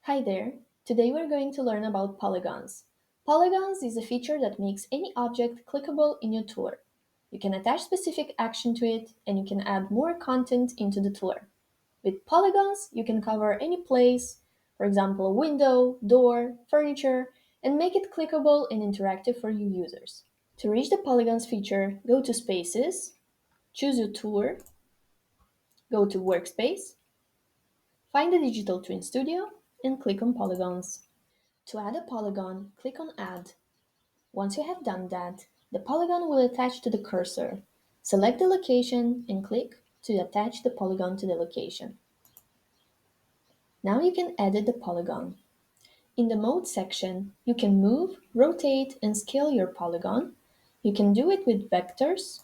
Hi there! Today we're going to learn about polygons. Polygons is a feature that makes any object clickable in your tour. You can attach specific action to it and you can add more content into the tour. With polygons, you can cover any place, for example, a window, door, furniture, and make it clickable and interactive for your users. To reach the polygons feature, go to Spaces, choose your tour, go to Workspace, find the Digital Twin Studio, and click on Polygons. To add a polygon, click on Add. Once you have done that, the polygon will attach to the cursor. Select the location and click to attach the polygon to the location. Now you can edit the polygon. In the Mode section, you can move, rotate, and scale your polygon. You can do it with vectors,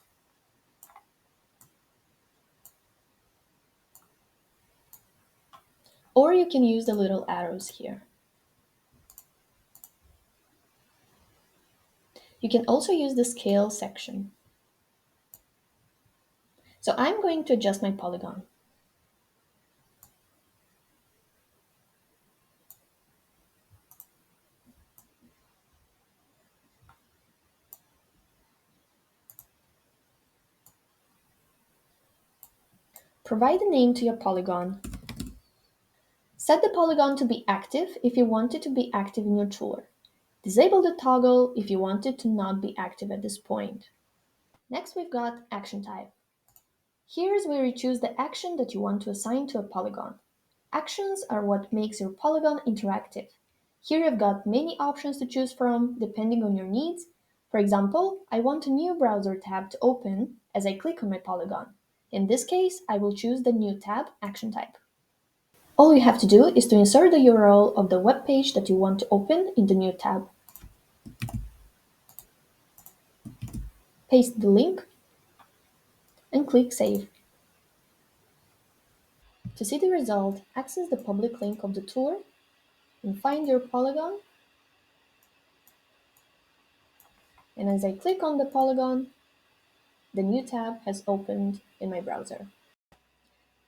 or you can use the little arrows here. You can also use the Scale section. So I'm going to adjust my polygon. Provide a name to your polygon. Set the polygon to be active if you want it to be active in your tour. Disable the toggle if you want it to not be active at this point. Next, we've got action type. Here's where you choose the action that you want to assign to a polygon. Actions are what makes your polygon interactive. Here you've got many options to choose from depending on your needs. For example, I want a new browser tab to open as I click on my polygon. In this case, I will choose the new tab action type. All you have to do is to insert the URL of the web page that you want to open in the new tab. Paste the link and click Save. To see the result, access the public link of the tour and find your polygon. And as I click on the polygon, the new tab has opened in my browser.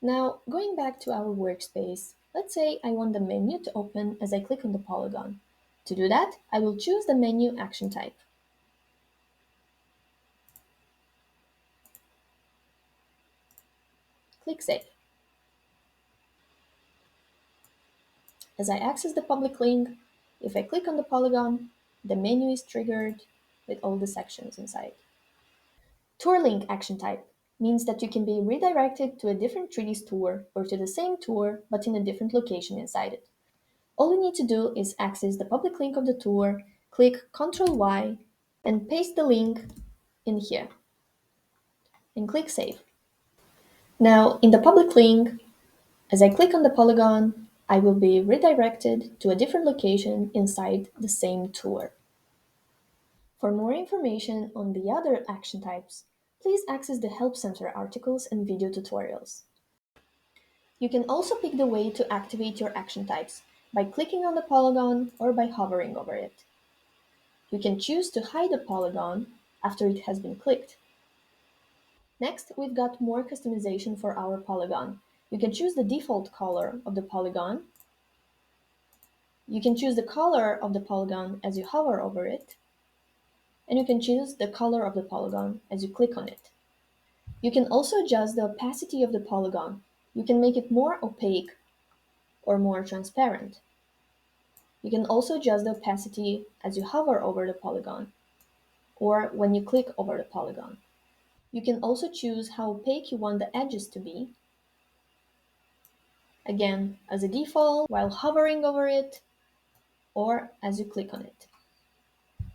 Now, going back to our workspace, let's say I want the menu to open as I click on the polygon. To do that, I will choose the menu action type. Click Save. As I access the public link, if I click on the polygon, the menu is triggered with all the sections inside. Tour link action type means that you can be redirected to a different 3D tour or to the same tour but in a different location inside it. All you need to do is access the public link of the tour, click Ctrl Y, and paste the link in here, and click Save. Now, in the public link, as I click on the polygon, I will be redirected to a different location inside the same tour. For more information on the other action types, please access the Help Center articles and video tutorials. You can also pick the way to activate your action types by clicking on the polygon or by hovering over it. You can choose to hide the polygon after it has been clicked. Next, we've got more customization for our polygon. You can choose the default color of the polygon. You can choose the color of the polygon as you hover over it. And you can choose the color of the polygon as you click on it. You can also adjust the opacity of the polygon. You can make it more opaque or more transparent. You can also adjust the opacity as you hover over the polygon or when you click over the polygon. You can also choose how opaque you want the edges to be. Again, as a default, while hovering over it, or as you click on it.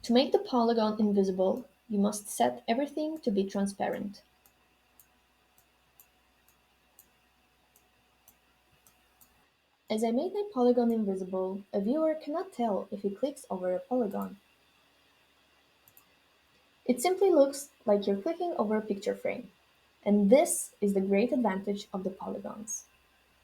To make the polygon invisible, you must set everything to be transparent. As I made my polygon invisible, a viewer cannot tell if he clicks over a polygon. It simply looks like you're clicking over a picture frame. And this is the great advantage of the polygons.